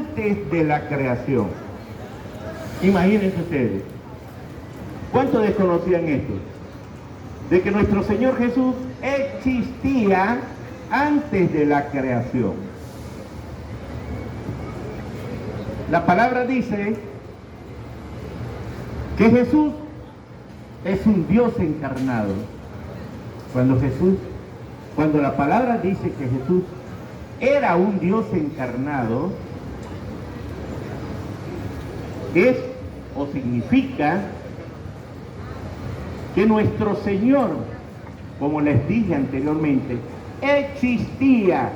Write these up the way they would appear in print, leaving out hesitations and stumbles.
antes de la creación. Imagínense ustedes, ¿cuántos desconocían esto? De que nuestro Señor Jesús existía antes de la creación. La palabra dice que Jesús es un Dios encarnado. Cuando la palabra dice que Jesús era un Dios encarnado, es o significa que nuestro Señor, como les dije anteriormente, existía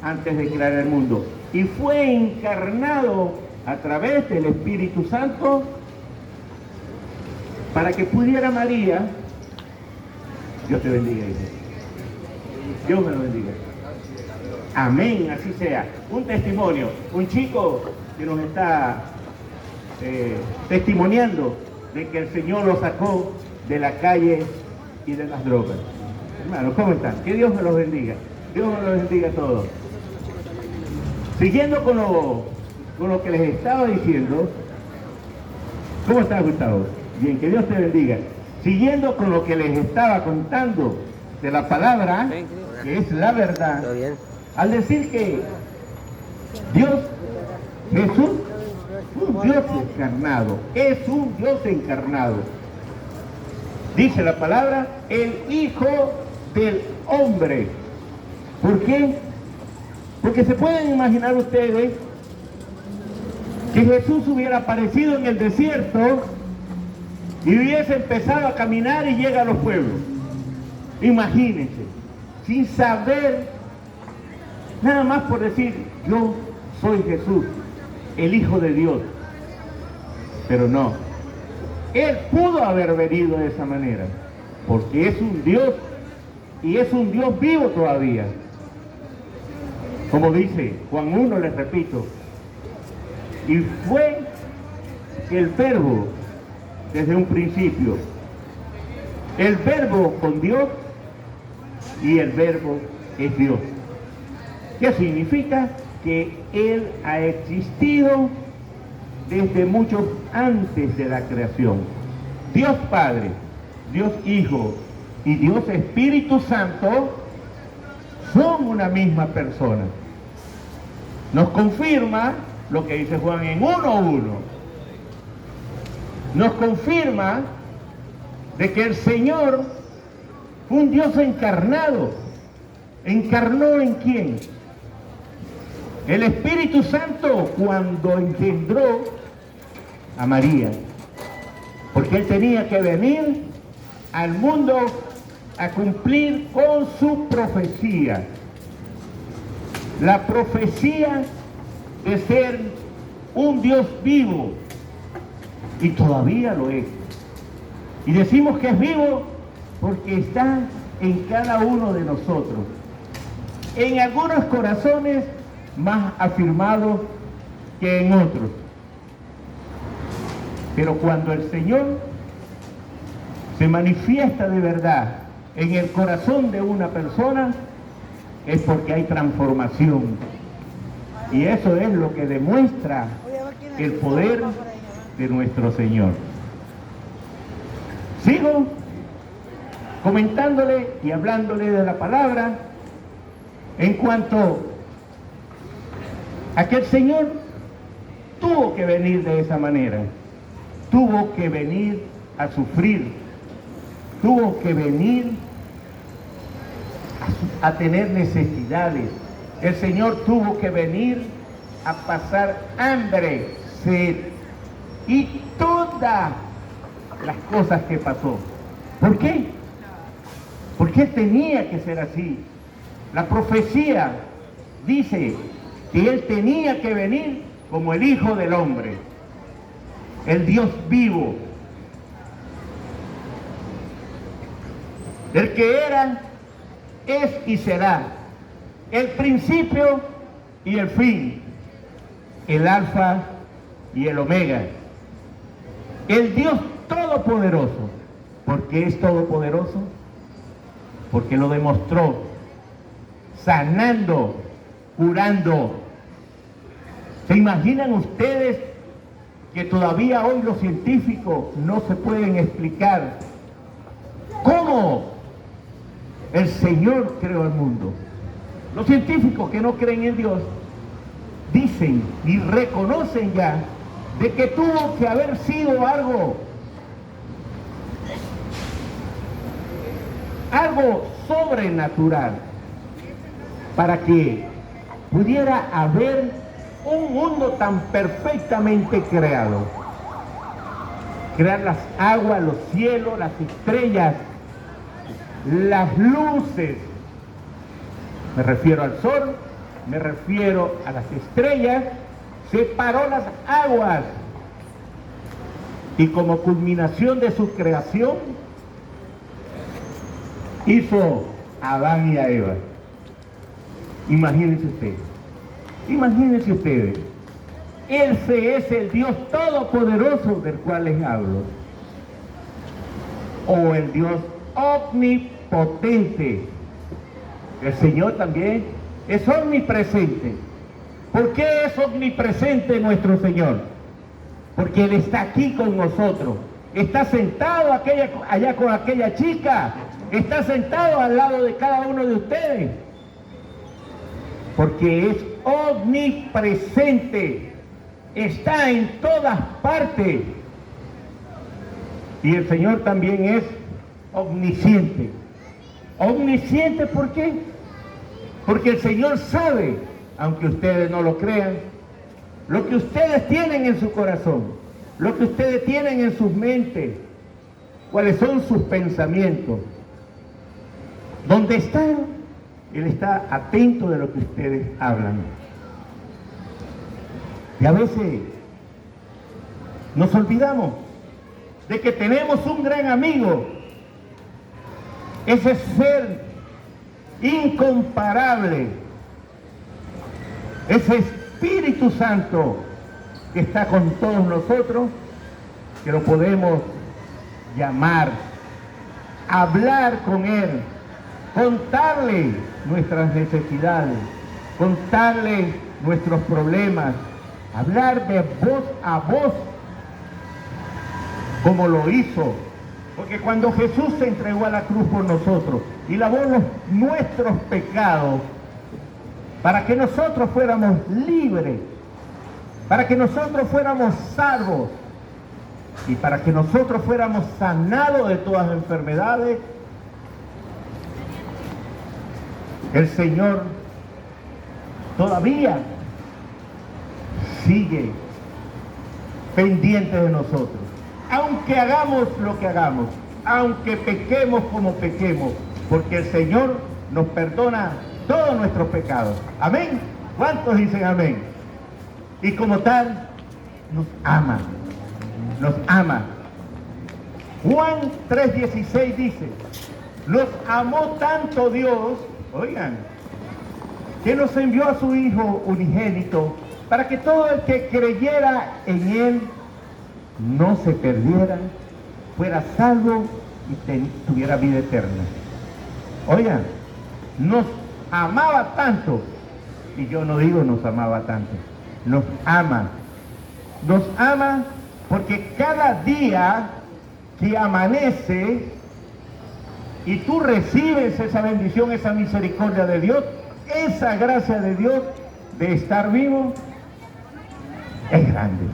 antes de crear el mundo y fue encarnado a través del Espíritu Santo para que pudiera María. Dios te bendiga, hijo. Dios me lo bendiga. Amén, así sea. Un testimonio, un chico que nos está testimoniando de que el Señor lo sacó de la calle y de las drogas. Hermanos, ¿cómo están? Que Dios me los bendiga. Dios me los bendiga a todos. Siguiendo con lo que les estaba diciendo. ¿Cómo estás, Gustavo? Bien, que Dios te bendiga. Siguiendo con lo que les estaba contando de la palabra, que es la verdad, al decir que Dios, Jesús, un Dios encarnado, es un Dios encarnado. Dice la palabra, el Hijo del Hombre. ¿Por qué? Porque se pueden imaginar ustedes que Jesús hubiera aparecido en el desierto y hubiese empezado a caminar y llega a los pueblos. Imagínense, sin saber, nada más por decir, yo soy Jesús, el Hijo de Dios. Pero no, Él pudo haber venido de esa manera, porque es un Dios, y es un Dios vivo todavía. Como dice Juan 1, les repito, y fue el Verbo desde un principio, el Verbo con Dios, y el Verbo es Dios. ¿Qué significa? Que Él ha existido desde mucho antes de la creación. Dios Padre, Dios Hijo y Dios Espíritu Santo son una misma persona. Nos confirma lo que dice Juan en 1:1. Nos confirma de que el Señor fue un Dios encarnado. ¿Encarnó en quién? El Espíritu Santo cuando engendró a María. Porque Él tenía que venir al mundo a cumplir con su profecía. La profecía de ser un Dios vivo. Y todavía lo es. Y decimos que es vivo porque está en cada uno de nosotros. En algunos corazones más afirmado que en otros. Pero cuando el Señor se manifiesta de verdad en el corazón de una persona, es porque hay transformación. Y eso es lo que demuestra el poder de nuestro Señor. Sigo comentándole y hablándole de la palabra en cuanto a que el Señor tuvo que venir de esa manera, tuvo que venir a sufrir, tuvo que venir a tener necesidades. El Señor tuvo que venir a pasar hambre, sed y todas las cosas que pasó. ¿Por qué? Porque tenía que ser así. La profecía dice que Él tenía que venir como el Hijo del Hombre, el Dios vivo, el que era, es y será, el principio y el fin, el alfa y el omega, el Dios todopoderoso. ¿Por qué es todopoderoso? Porque lo demostró sanando, curando ¿Se imaginan ustedes que todavía hoy los científicos no se pueden explicar cómo el Señor creó el mundo? Los científicos que no creen en Dios dicen y reconocen ya de que tuvo que haber sido algo sobrenatural para que pudiera haber un mundo tan perfectamente creado. Crear las aguas, los cielos, las estrellas, las luces. Me refiero al sol, me refiero a las estrellas. Separó las aguas y como culminación de su creación hizo a Adán y a Eva. Imagínense ustedes, ese es el Dios todopoderoso del cual les hablo, o el Dios omnipotente. El Señor también es omnipresente. ¿Por qué es omnipresente nuestro Señor? Porque Él está aquí con nosotros. Está sentado allá con aquella chica. Está sentado al lado de cada uno de ustedes. Porque es omnipresente. Está en todas partes. Y el Señor también es omnisciente. ¿Omnisciente por qué? Porque el Señor sabe, aunque ustedes no lo crean, lo que ustedes tienen en su corazón, lo que ustedes tienen en sus mentes, cuáles son sus pensamientos. ¿Dónde están? Él está atento de lo que ustedes hablan. Y a veces nos olvidamos de que tenemos un gran amigo, ese ser incomparable, ese Espíritu Santo que está con todos nosotros, que lo podemos llamar, hablar con Él, contarle nuestras necesidades, contarle nuestros problemas, hablar de voz a voz, como lo hizo. Porque cuando Jesús se entregó a la cruz por nosotros y lavó nuestros pecados, para que nosotros fuéramos libres, para que nosotros fuéramos salvos y para que nosotros fuéramos sanados de todas las enfermedades, el Señor todavía sigue pendiente de nosotros. Aunque hagamos lo que hagamos, aunque pequemos como pequemos, porque el Señor nos perdona todos nuestros pecados. Amén. ¿Cuántos dicen amén? Y como tal, nos ama. Nos ama. Juan 3:16 dice, nos amó tanto Dios, oigan, que nos envió a su Hijo unigénito, para que todo el que creyera en Él no se perdiera, fuera salvo y tuviera vida eterna. Oigan, nos amaba tanto, y yo no digo nos amaba tanto, nos ama porque cada día que amanece y tú recibes esa bendición, esa misericordia de Dios, esa gracia de Dios de estar vivo, es grande.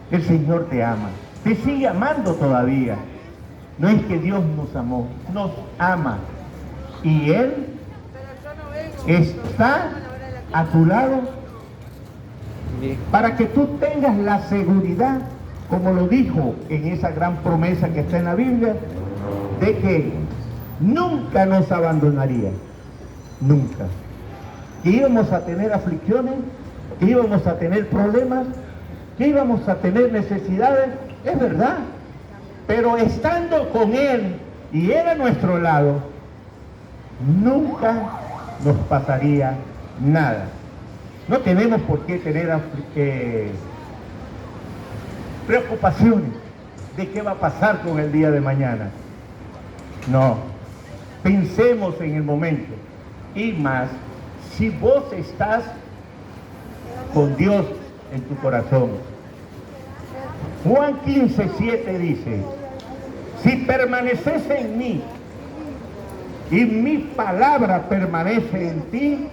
El Señor te ama, te sigue amando todavía. No es que Dios nos amó, nos ama. Y Él está a tu lado para que tú tengas la seguridad, como lo dijo en esa gran promesa que está en la Biblia, de que nunca nos abandonaría, nunca. Que íbamos a tener aflicciones, que íbamos a tener problemas, que íbamos a tener necesidades, es verdad, pero estando con Él y Él a nuestro lado, nunca nos pasaría nada. No tenemos por qué tener preocupaciones de qué va a pasar con el día de mañana. No, pensemos en el momento. Y más, si vos estás con Dios en tu corazón. Juan 15:7 dice, si permaneces en mí y mi palabra permanece en ti,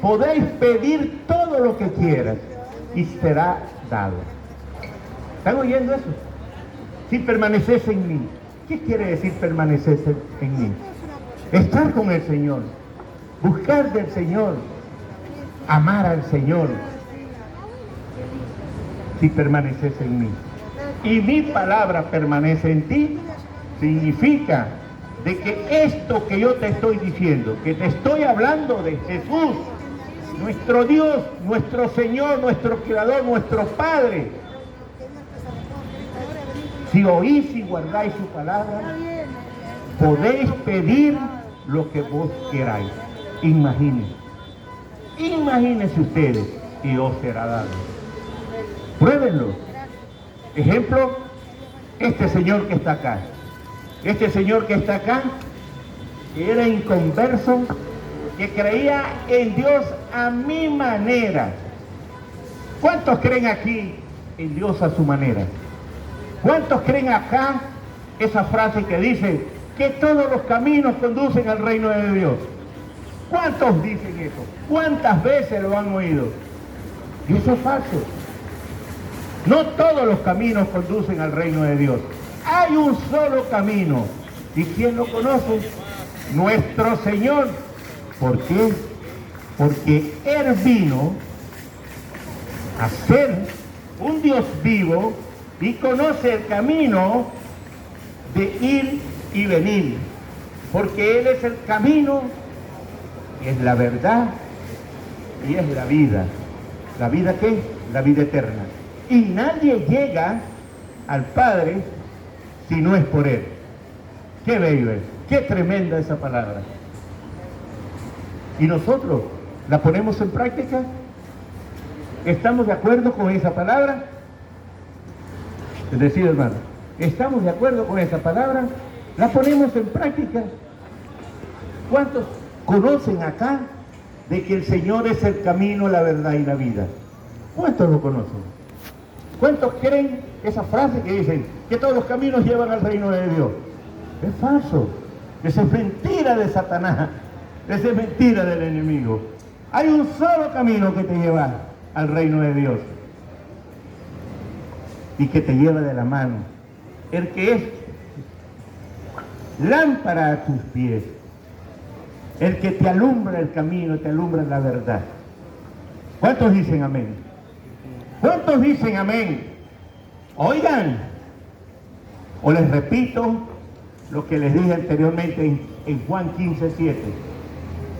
podéis pedir todo lo que quieras y será dado. ¿Están oyendo eso? Si permaneces en mí. ¿Qué quiere decir permanecer en mí? Estar con el Señor, buscar del Señor, amar al Señor. Si permaneces en mí y mi palabra permanece en ti, significa de que esto que yo te estoy diciendo, que te estoy hablando de Jesús, nuestro Dios, nuestro Señor, nuestro Creador, nuestro Padre, si oís y guardáis su palabra, podéis pedir lo que vos queráis. Imagínense ustedes y os será dado. Pruébenlo. Ejemplo, este señor que está acá. Este señor que está acá era inconverso, que creía en Dios a mi manera. ¿Cuántos creen aquí en Dios a su manera? ¿Cuántos creen acá esa frase que dice que todos los caminos conducen al reino de Dios? ¿Cuántos dicen eso? ¿Cuántas veces lo han oído? Y eso es falso. No todos los caminos conducen al reino de Dios. Hay un solo camino. ¿Y quién lo conoce? Nuestro Señor. ¿Por qué? Porque Él vino a ser un Dios vivo y conoce el camino de ir y venir. Porque Él es el camino, es la verdad y es la vida. ¿La vida qué? La vida eterna. Y nadie llega al Padre si no es por Él. Qué bello es, qué tremenda esa palabra. Y nosotros la ponemos en práctica. ¿Estamos de acuerdo con esa palabra? Es decir, hermano, ¿estamos de acuerdo con esa palabra? ¿La ponemos en práctica? ¿Cuántos conocen acá de que el Señor es el camino, la verdad y la vida? ¿Cuántos lo conocen? ¿Cuántos creen esa frase que dicen que todos los caminos llevan al reino de Dios? Es falso. Esa es mentira de Satanás. Esa es mentira del enemigo. Hay un solo camino que te lleva al reino de Dios y que te lleva de la mano. El que es lámpara a tus pies. El que te alumbra el camino, te alumbra la verdad. ¿Cuántos dicen amén? ¿Cuántos dicen amén? Oigan, o les repito lo que les dije anteriormente en Juan 15:7.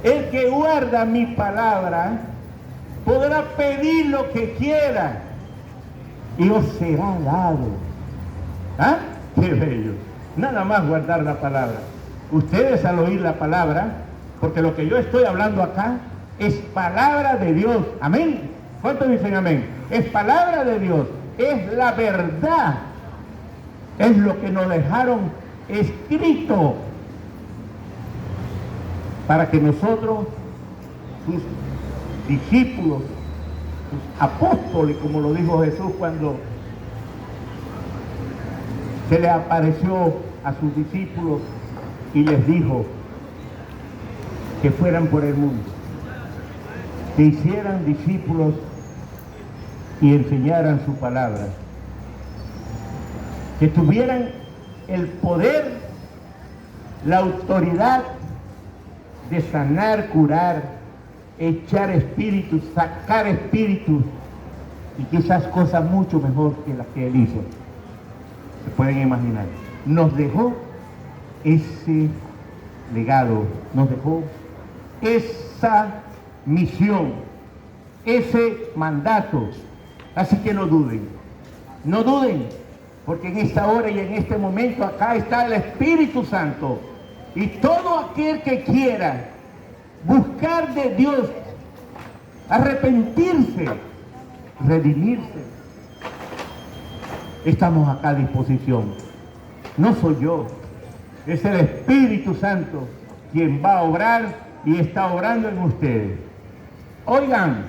El que guarda mi palabra podrá pedir lo que quiera y os será dado. ¿Ah? ¡Qué bello! Nada más guardar la palabra. Ustedes al oír la palabra, porque lo que yo estoy hablando acá es palabra de Dios. Amén. ¿Cuántos dicen amén? Es palabra de Dios, es la verdad, es lo que nos dejaron escrito para que nosotros, sus discípulos, sus apóstoles, como lo dijo Jesús cuando se le apareció a sus discípulos y les dijo que fueran por el mundo, que hicieran discípulos y enseñaran su palabra, que tuvieran el poder, la autoridad de sanar, curar, echar espíritus, sacar espíritus y quizás cosas mucho mejor que las que Él hizo. Se pueden imaginar. Nos dejó ese legado, nos dejó esa misión, ese mandato. Así que no duden, porque en esta hora y en este momento acá está el Espíritu Santo. Y todo aquel que quiera buscar de Dios, arrepentirse, redimirse, estamos acá a disposición. No soy yo, es el Espíritu Santo quien va a obrar y está obrando en ustedes. Oigan,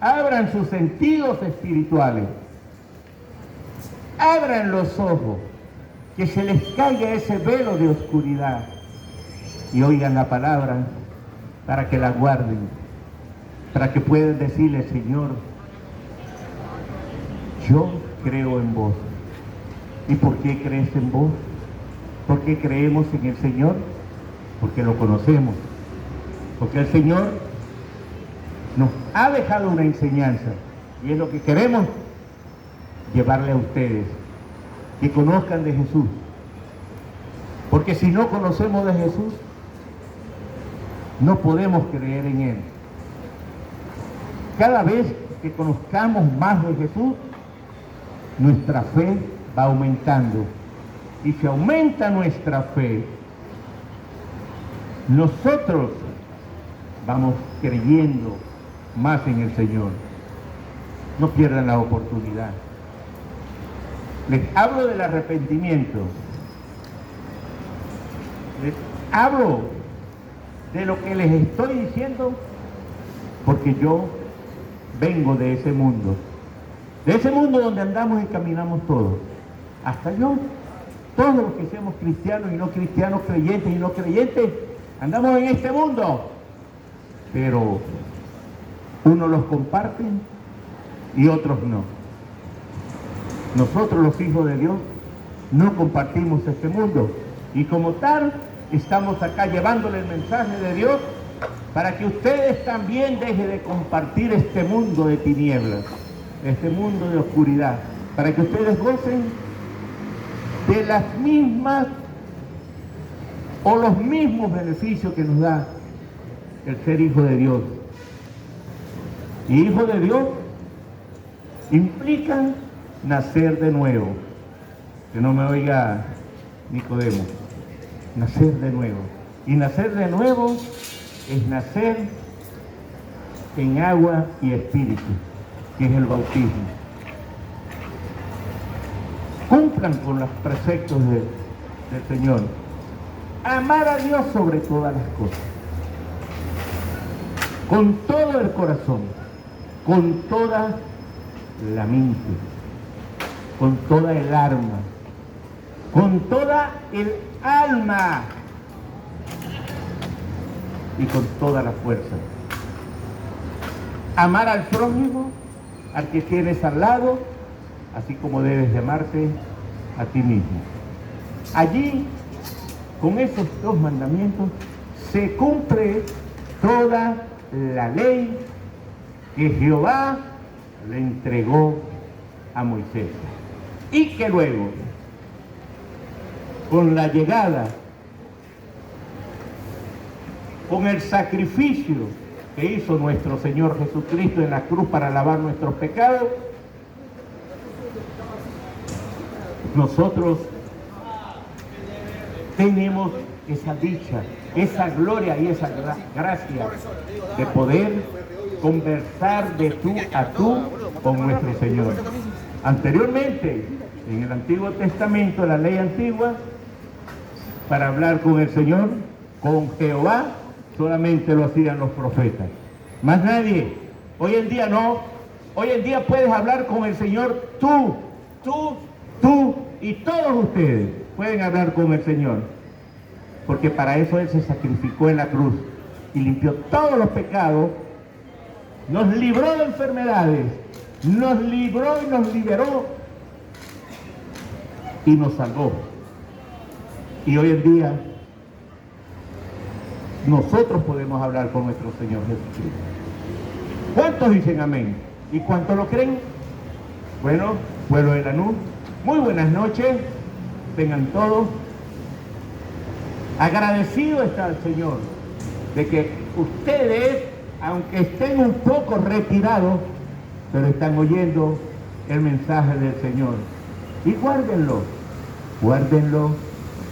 abran sus sentidos espirituales, abran los ojos, que se les caiga ese velo de oscuridad y oigan la palabra para que la guarden, para que puedan decirle: Señor, yo creo en vos. ¿Y por qué crees en vos? ¿Por qué creemos en el Señor? Porque lo conocemos, porque el Señor nos ha dejado una enseñanza y es lo que queremos llevarle a ustedes, que conozcan de Jesús, porque si no conocemos de Jesús no podemos creer en Él. Cada vez que conozcamos más de Jesús, nuestra fe va aumentando, y si aumenta nuestra fe, nosotros vamos creyendo más en el Señor. No pierdan la oportunidad. Les hablo del arrepentimiento. Les hablo de lo que les estoy diciendo porque yo vengo de ese mundo donde andamos y caminamos todos. Hasta yo, todos los que seamos cristianos y no cristianos, creyentes y no creyentes, andamos en este mundo. Pero unos los comparten y otros no. Nosotros, los hijos de Dios, no compartimos este mundo, y como tal estamos acá llevándole el mensaje de Dios para que ustedes también dejen de compartir este mundo de tinieblas, este mundo de oscuridad, para que ustedes gocen de las mismas o los mismos beneficios que nos da el ser hijo de Dios. Y hijo de Dios implica nacer de nuevo. Que no me oiga Nicodemo. Nacer de nuevo. Y nacer de nuevo es nacer en agua y espíritu, que es el bautismo. Cumplan con los preceptos del Señor. Amar a Dios sobre todas las cosas. Con todo el corazón, con toda la mente, con toda el alma, con toda el alma y con toda la fuerza. Amar al prójimo, al que tienes al lado, así como debes de amarte a ti mismo. Allí, con esos dos mandamientos, se cumple toda la ley que Jehová le entregó a Moisés, y que luego, con la llegada, con el sacrificio que hizo nuestro Señor Jesucristo en la cruz para lavar nuestros pecados, nosotros tenemos esa dicha, esa gloria y esa gracia de poder conversar de tú a tú con nuestro Señor. Anteriormente, en el Antiguo Testamento, la ley antigua, para hablar con el Señor, con Jehová, solamente lo hacían los profetas, más nadie. Hoy en día no. Hoy en día puedes hablar con el Señor tú y todos ustedes pueden hablar con el Señor, porque para eso Él se sacrificó en la cruz y limpió todos los pecados, nos libró de enfermedades, nos libró y nos liberó y nos salvó. Y hoy en día nosotros podemos hablar con nuestro Señor Jesucristo. ¿Cuántos dicen amén? ¿Y cuántos lo creen? Bueno, pueblo de Lanús, muy buenas noches, vengan todos. Agradecido está el Señor de que ustedes, aunque estén un poco retirados, pero están oyendo el mensaje del Señor. Y guárdenlo,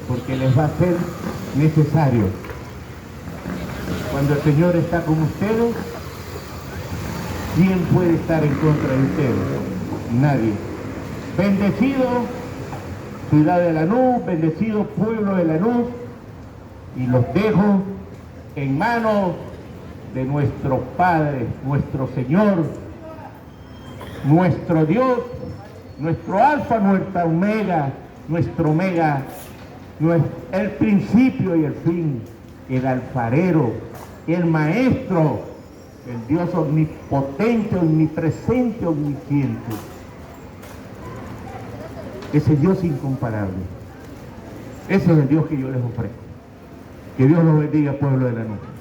porque les va a ser necesario. Cuando el Señor está con ustedes, ¿quién puede estar en contra de ustedes? Nadie. Bendecido ciudad de Lanús, bendecido pueblo de Lanús, y los dejo en manos de nuestro Padre, nuestro Señor nuestro Dios, nuestro alfa, nuestra omega, nuestro omega, el principio y el fin, el alfarero, el maestro, el Dios omnipotente, omnipresente, omnisciente. Ese Dios incomparable. Ese es el Dios que yo les ofrezco. Que Dios los bendiga, pueblo de la noche.